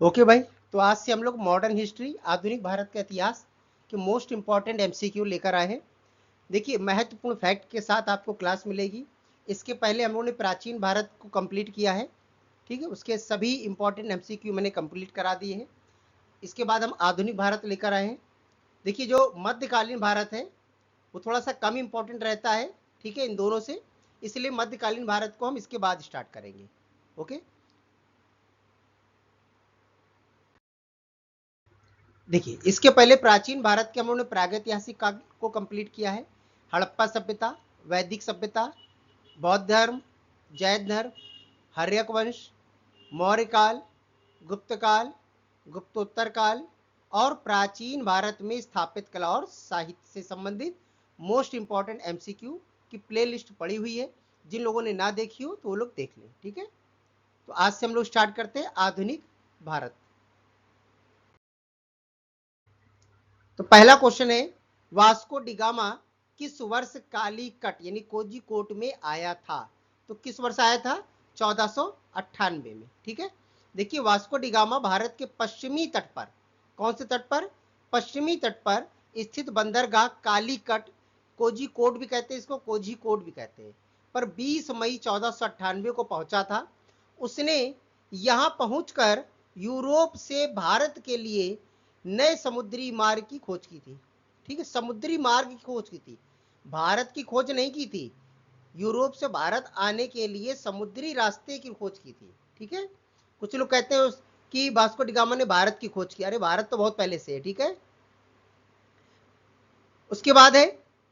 Okay भाई, तो आज से हम लोग मॉडर्न हिस्ट्री, आधुनिक भारत का इतिहास के मोस्ट इंपॉर्टेंट एमसीक्यू लेकर आए हैं। देखिए, महत्वपूर्ण फैक्ट के साथ आपको क्लास मिलेगी। इसके पहले हम लोगों ने प्राचीन भारत को कंप्लीट किया है, ठीक है। उसके सभी इंपॉर्टेंट एमसीक्यू मैंने कंप्लीट करा दिए हैं। इसके बाद हम आधुनिक भारत लेकर आए हैं। देखिए, जो मध्यकालीन भारत है वो थोड़ा सा कम इंपॉर्टेंट रहता है, ठीक है, इन दोनों से। इसलिए मध्यकालीन भारत को हम इसके बाद स्टार्ट करेंगे। ओके, देखिए, इसके पहले प्राचीन भारत के हम लोगों ने प्रागैतिहासिक काल को कंप्लीट किया है। हड़प्पा सभ्यता, वैदिक सभ्यता, बौद्ध धर्म, जैन धर्म, हर्यक वंश, मौर्य काल, गुप्त काल, गुप्तोत्तर काल और प्राचीन भारत में स्थापित कला और साहित्य से संबंधित मोस्ट इंपॉर्टेंट एमसीक्यू की प्लेलिस्ट पड़ी हुई है। जिन लोगों ने ना देखी हो तो वो लोग देख लें, ठीक है। तो आज से हम लोग स्टार्ट करते हैं आधुनिक भारत। तो पहला क्वेश्चन है, वास्को डिगामा किस वर्ष कालीकट यानी कोझिकोड में आया था? तो किस वर्ष आया था? 1498 में, ठीक है। देखिए, वास्को डिगामा भारत के पश्चिमी तट पर, कौन से तट पर? पश्चिमी तट पर स्थित बंदरगाह कालीकट, कोझिकोड भी कहते हैं इसको, कोझिकोड भी कहते हैं, पर 20 मई 1498 को पहुंचा था। उसने यहां पहुंचकर यूरोप से भारत के लिए नए समुद्री मार्ग की खोज की थी, ठीक है। समुद्री मार्ग की खोज की थी, भारत की खोज नहीं की थी। यूरोप से भारत आने के लिए समुद्री रास्ते की खोज की थी, ठीक है। कुछ लोग कहते हैं कि वास्को डिगामा ने भारत की खोज की। अरे, भारत तो बहुत पहले से है, ठीक है। उसके बाद है,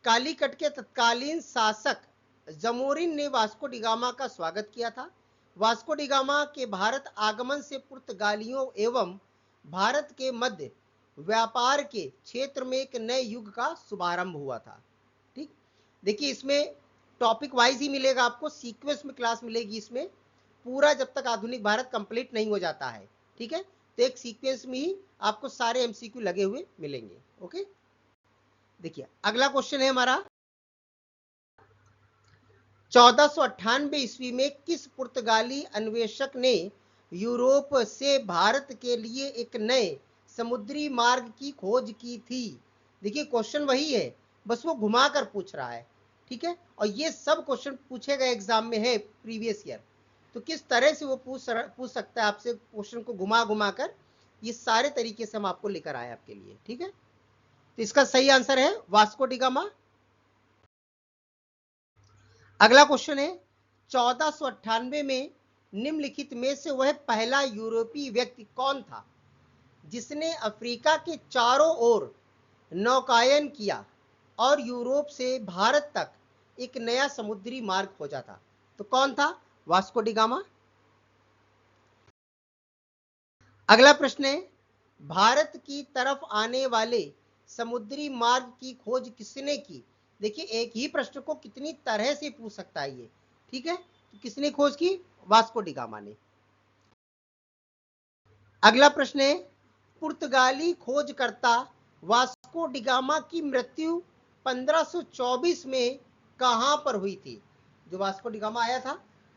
कालीकट के तत्कालीन शासक जमोरिन ने वास्को डिगामा का स्वागत किया था। वास्को डिगामा के भारत आगमन से पुर्तगालियों एवं भारत के मध्य व्यापार के क्षेत्र में एक नए युग का शुभारंभ हुआ था, ठीक। देखिए, इसमें टॉपिक वाइज ही मिलेगा आपको, सीक्वेंस में क्लास मिलेगी इसमें पूरा, जब तक आधुनिक भारत कंप्लीट नहीं हो जाता है, ठीक है। तो एक सीक्वेंस में ही आपको सारे एमसीक्यू लगे हुए मिलेंगे। ओके, देखिए अगला क्वेश्चन है हमारा, 1498 ईस्वी में किस पुर्तगाली अन्वेषक ने यूरोप से भारत के लिए एक नए समुद्री मार्ग की खोज की थी? देखिए, क्वेश्चन वही है, बस वो घुमा कर पूछ रहा है, ठीक है। और ये सब क्वेश्चन पूछे गए एग्जाम में है प्रीवियस ईयर, तो किस तरह से वो पूछ सकता है आपसे क्वेश्चन को घुमा घुमा कर, ये सारे तरीके से हम आपको लेकर आए आपके लिए, ठीक है। तो इसका सही आंसर है वास्को डिगामा। अगला क्वेश्चन है, 1498 में निम्नलिखित में से वह पहला यूरोपीय व्यक्ति कौन था जिसने अफ्रीका के चारों ओर नौकायन किया और यूरोप से भारत तक एक नया समुद्री मार्ग खोजा था? तो कौन था? Vasco da Gama. अगला प्रश्न है, भारत की तरफ आने वाले समुद्री मार्ग की खोज किसने की? देखिए, एक ही प्रश्न को कितनी तरह से पूछ सकता है ये, ठीक है। तो किसने खोज की? वास्को डिगामा ने। अगला प्रश्न है, पुर्तगाली खोजकर्ता वास्को डिगामा की मृत्यु 1524 में कहां पर हुई थी? जो वास्को डिगामा आया था,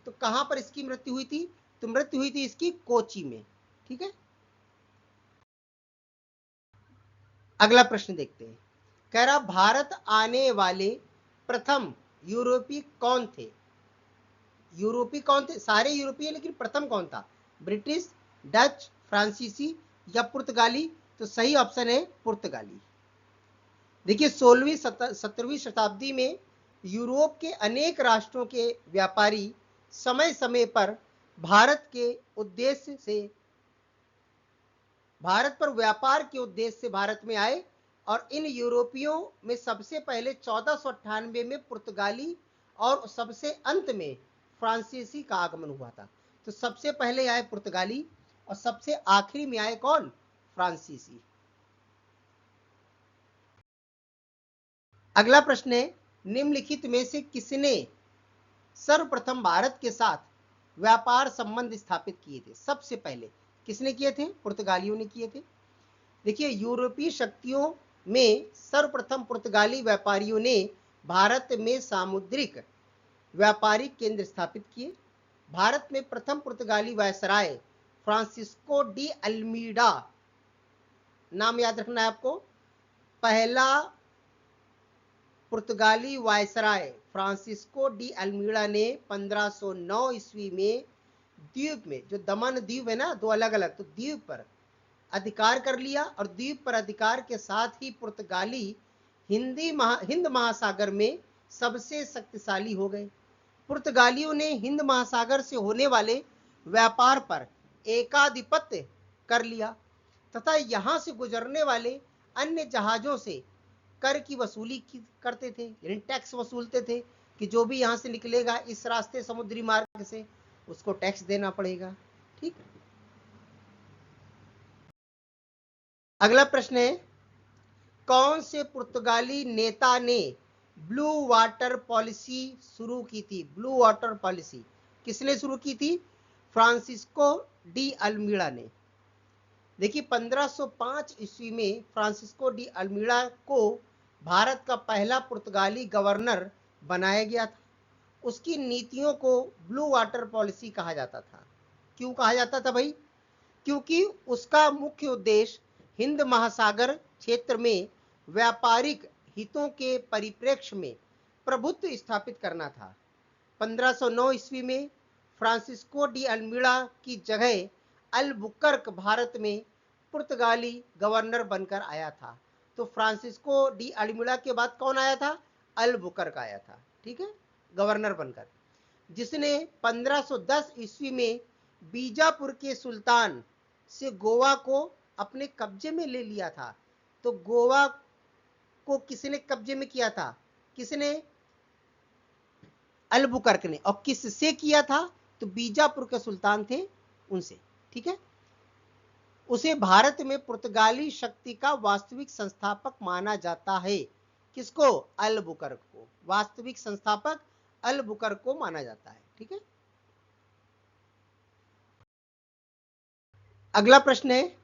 तो कहां पर इसकी मृत्यु हुई थी? तो मृत्यु हुई थी इसकी कोची में, ठीक है। अगला प्रश्न देखते हैं, कह रहा भारत आने वाले प्रथम यूरोपीय कौन थे? यूरोपीय कौन थे? सारे यूरोपीय, लेकिन प्रथम कौन था? ब्रिटिश, डच, फ्रांसीसी या पुर्तगाली? तो सही ऑप्शन है पुर्तगाली। देखिए, 16वीं 17वीं शताब्दी में यूरोप के अनेक राष्ट्रों के व्यापारी समय समय पर भारत के उद्देश्य से, भारत पर व्यापार के उद्देश्य से भारत में आए, और इन यूरोपियों में सबसे पहले 1498 में पुर्तगाली और सबसे अंत में फ्रांसीसी का आगमन हुआ था। तो सबसे पहले आए पुर्तगाली और सबसे आखिरी में आए कौन? फ्रांसीसी। अगला प्रश्न है, निम्नलिखित में से किसने सर्वप्रथम भारत के साथ व्यापार संबंध स्थापित किए थे? सबसे पहले किसने किए थे? पुर्तगालियों ने किए थे। देखिए, यूरोपीय शक्तियों में सर्वप्रथम पुर्तगाली व्यापारियों ने भारत में सामुद्रिक व्यापारिक केंद्र स्थापित किए। भारत में प्रथम पुर्तगाली वायसराय फ्रांसिस्को डी अल्मीडा, नाम याद रखना है आपको। पहला पुर्तगाली वायसराय फ्रांसिस्को डी अल्मीडा ने 1509 ईस्वी में द्वीप में, जो दमन द्वीप है ना, दो अलग अलग, तो द्वीप पर अधिकार कर लिया। और द्वीप पर अधिकार के साथ ही पुर्तगाली हिंद महासागर में सबसे शक्तिशाली हो गए। पुर्तगालियों ने हिंद महासागर से होने वाले व्यापार पर एकाधिपत्य कर लिया तथा यहां से गुजरने वाले अन्य जहाजों से कर की वसूली करते थे, यानी टैक्स वसूलते थे कि जो भी यहां से निकलेगा इस रास्ते समुद्री मार्ग से उसको टैक्स देना पड़ेगा। ठीक, अगला प्रश्न है, कौन से पुर्तगाली नेता ने ब्लू वाटर पॉलिसी शुरू की थी? ब्लू वाटर पॉलिसी किसने शुरू की थी? फ्रांसिस्को डी अल्मीडा ने। देखिए 1505 ईस्वी में फ्रांसिस्को डी अल्मीडा को भारत का पहला पुर्तगाली गवर्नर बनाया गया था। उसकी नीतियों को ब्लू वाटर पॉलिसी कहा जाता था। क्यों कहा जाता था भाई? क्योंकि उसका मुख्य उद्देश्य हिंद महासागर क्षेत्र में व्यापारिक हितों के परिप्रेक्ष्य में प्रभुत्व स्थापित करना था। 1509 ईस्वी में फ्रांसिस्को डी अल्मीडा की जगह अल्बुकर्क भारत में पुर्तगाली गवर्नर बनकर आया था। तो फ्रांसिस्को डी अल्मीडा के बाद कौन आया था? अल्बुकर्क आया था, ठीक है, गवर्नर बनकर, जिसने 1510 ईस्वी में बीजापुर के सुल्तान से गोवा को अपने कब्जे में ले लिया था। तो गोवा को किसने कब्जे में किया था? किसने? अल्बुकर्क ने। और किससे किया था? तो बीजापुर के सुल्तान थे उनसे, ठीक है। उसे भारत में पुर्तगाली शक्ति का वास्तविक संस्थापक माना जाता है। किसको? अल्बुकर्क को। वास्तविक संस्थापक अल्बुकर्क को माना जाता है, ठीक है। अगला प्रश्न है,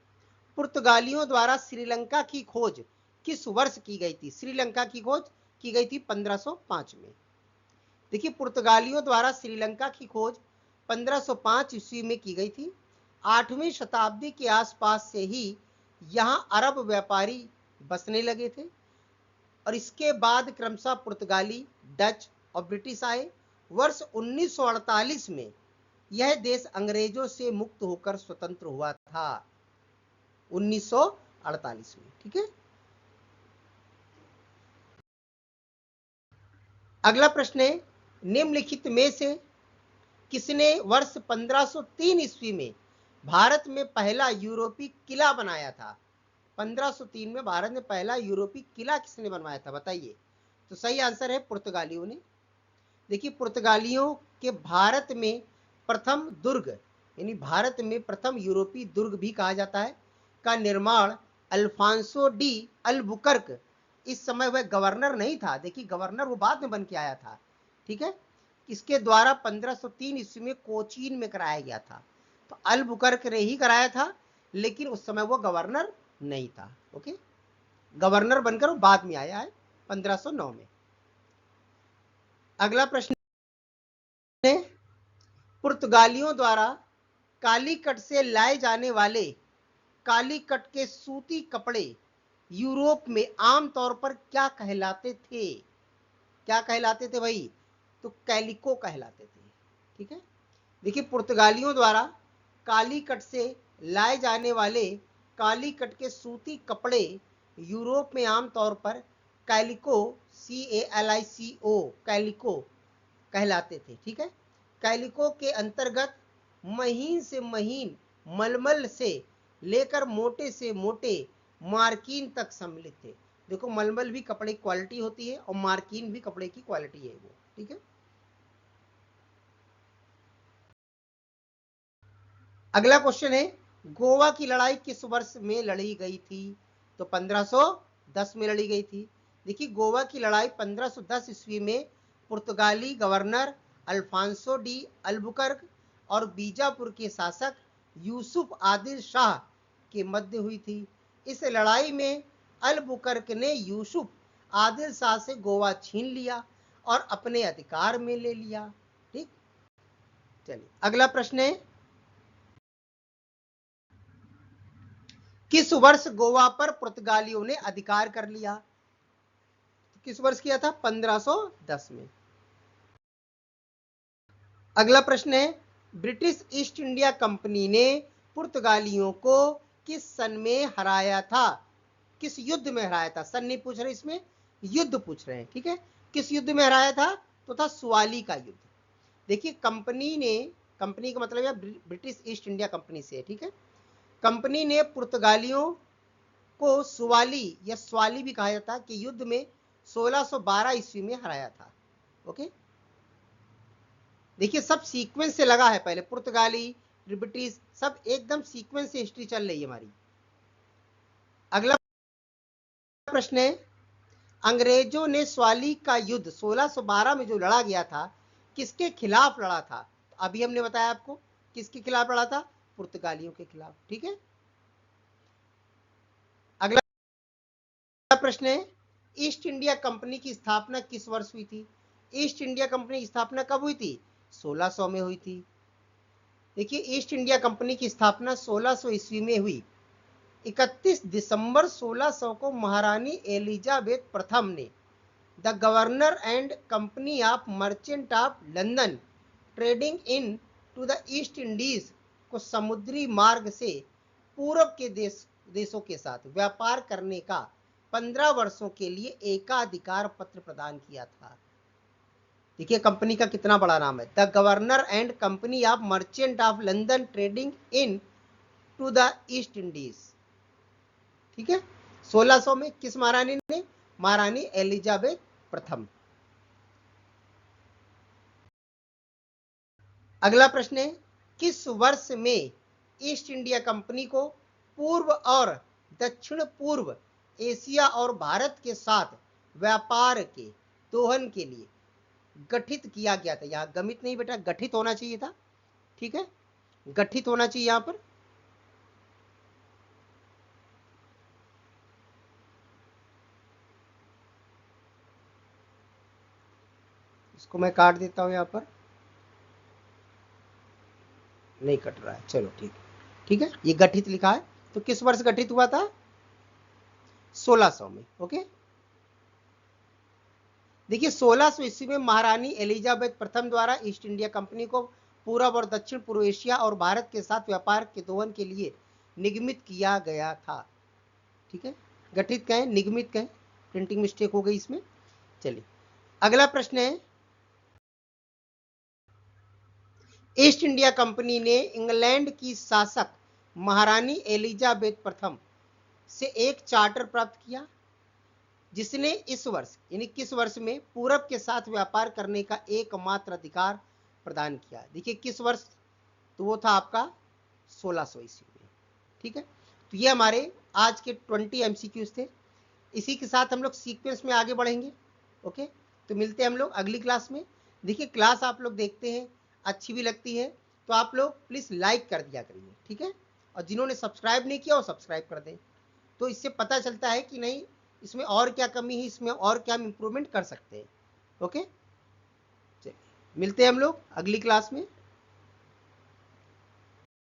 पुर्तगालियों द्वारा श्रीलंका की खोज किस वर्ष की गई थी? श्रीलंका की खोज की गई थी 1505 में। देखिए पुर्तगालियों द्वारा श्रीलंका की खोज 1505 ईस्वी में की गई थी। 8वीं शताब्दी के आसपास से ही यहां अरब व्यापारी बसने लगे थे और इसके बाद क्रमशः पुर्तगाली, डच और ब्रिटिश आए। वर्ष 1948 में यह देश अंग्रेजों से मुक्त होकर स्वतंत्र हुआ था, 1948 में, ठीक है। अगला प्रश्न है, निम्नलिखित में से किसने वर्ष 1503 ईस्वी में भारत में पहला यूरोपीय किला बनाया था? 1503 में भारत में पहला यूरोपीय किला किसने बनवाया था, बताइए। तो सही आंसर है पुर्तगालियों ने। देखिए पुर्तगालियों के भारत में प्रथम दुर्ग, यानी भारत में प्रथम यूरोपीय दुर्ग भी कहा जाता है, का निर्माण अल्फांसो डी अल्बुकर्क, इस समय वह गवर्नर नहीं था, देखिए गवर्नर वो बाद में बन के आया था, ठीक है, इसके द्वारा 1503 ईस्वी में कोचीन में कराया गया था। तो अल्बुकर्क ने ही कराया था, लेकिन उस समय वो गवर्नर नहीं था, ओके। गवर्नर बनकर वो बाद में आया है 1509 में। अगला प्रश्न है, पुर्तगालियों द्वारा कालीकट से लाए जाने वाले कालीकट के सूती कपड़े यूरोप में आमतौर पर क्या कहलाते थे? क्या कहलाते थे भाई? तो कैलिको कहलाते थे, ठीक है। देखिए पुर्तगालियों द्वारा कालीकट से लाए जाने वाले कालीकट के सूती कपड़े यूरोप में आमतौर पर कैलिको, CALICO, कैलिको कहलाते थे, ठीक है। कैलिको के अंतर्गत महीन से महीन मलमल से लेकर मोटे से मोटे मार्किन तक सम्मिलित थे। देखो मलमल भी कपड़े की क्वालिटी होती है और मार्किन भी कपड़े की क्वालिटी है वो, ठीक है। अगला क्वेश्चन है, गोवा की लड़ाई किस वर्ष में लड़ी गई थी? तो 1510 में लड़ी गई थी। देखिए गोवा की लड़ाई 1510 ईस्वी में पुर्तगाली गवर्नर अल्फांसो डी अल्बुकर्क और बीजापुर के शासक यूसुफ आदिल शाह के मध्य हुई थी। इस लड़ाई में अल्बुकर्क ने यूसुफ आदिल शाह से गोवा छीन लिया और अपने अधिकार में ले लिया, ठीक। चलिए अगला प्रश्न है, किस वर्ष गोवा पर पुर्तगालियों ने अधिकार कर लिया? किस वर्ष किया था? 1510 में। अगला प्रश्न है, ब्रिटिश ईस्ट इंडिया कंपनी ने पुर्तगालियों को किस सन में हराया था? किस युद्ध में हराया था? सन नहीं पूछ रहे, इसमें युद्ध पूछ रहे हैं, ठीक है। किस युद्ध में हराया था? तो था सुवाली का युद्ध। देखिए कंपनी ने, कंपनी का मतलब है ब्रिटिश ईस्ट इंडिया कंपनी से, ठीक है। कंपनी ने पुर्तगालियों को सुवाली या स्वाली भी कहा जाता है कि युद्ध में 1612 ईस्वी में हराया था। ओके, देखिए सब सीक्वेंस से लगा है, पहले पुर्तगाली, ब्रिटिश, सब एकदम सीक्वेंस से हिस्ट्री चल रही है हमारी। अगला प्रश्न है, अंग्रेजों ने स्वाली का युद्ध 1612 में जो लड़ा गया था, किसके खिलाफ लड़ा था? अभी हमने बताया आपको किसके खिलाफ लड़ा था? पुर्तगालियों के खिलाफ, ठीक है। अगला प्रश्न है, ईस्ट इंडिया कंपनी की स्थापना किस वर्ष हुई थी? ईस्ट इंडिया कंपनी की स्थापना कब हुई थी? 1600 में हुई थी। देखिए ईस्ट इंडिया कंपनी की स्थापना 1600 ईस्वी में हुई। 31 दिसंबर 1600 को महारानी एलिजाबेथ प्रथम ने the governor and company of merchant of London trading into the East Indies को समुद्री मार्ग से पूर्व के देशों के साथ व्यापार करने का 15 वर्षों के लिए एकाधिकार पत्र प्रदान किया था। देखिए कंपनी का कितना बड़ा नाम है, the governor and company of merchant of London trading into the East Indies, ठीक है। 1600 में किस महारानी ने? महारानी एलिजाबेथ प्रथम। अगला प्रश्न है, किस वर्ष में ईस्ट इंडिया कंपनी को पूर्व और दक्षिण पूर्व एशिया और भारत के साथ व्यापार के दोहन के लिए गठित किया गया था? यहां गमित नहीं बेटा, गठित होना चाहिए था, ठीक है, गठित होना चाहिए यहां पर। इसको मैं काट देता हूं, यहां पर नहीं कट रहा है, चलो ठीक है, ठीक है, ये गठित लिखा है। तो किस वर्ष गठित हुआ था? 1600 में। ओके, देखिए 1600 ईस्वी में महारानी एलिजाबेथ प्रथम द्वारा ईस्ट इंडिया कंपनी को पूर्व और दक्षिण पूर्व एशिया और भारत के साथ व्यापार के दोहन के लिए निगमित किया गया था, ठीक है। गठित कहें, निगमित कहें, प्रिंटिंग मिस्टेक हो गई इसमें। चलिए अगला प्रश्न है, ईस्ट इंडिया कंपनी ने इंग्लैंड की शासक महारानी एलिजाबेथ प्रथम से एक चार्टर प्राप्त किया जिसने इस वर्ष यानी किस वर्ष में पूरब के साथ व्यापार करने का एकमात्र अधिकार प्रदान किया? देखिए किस वर्ष? तो वो था आपका 1600 ईस्वी में, ठीक है। तो ये हमारे आज के 20 एमसीक्यूज थे। इसी के साथ हम लोग सीक्वेंस में आगे बढ़ेंगे। ओके, तो मिलते हैं हम लोग अगली क्लास में। देखिए क्लास आप लोग देखते हैं, अच्छी भी लगती है तो आप लोग प्लीज लाइक कर दिया करिए, ठीक है। और जिन्होंने सब्सक्राइब नहीं किया वो सब्सक्राइब कर दें, तो इससे पता चलता है कि नहीं इसमें और क्या कमी है, इसमें और क्या हम इंप्रूवमेंट कर सकते हैं। ओके, चलिए मिलते हैं हम लोग अगली क्लास में।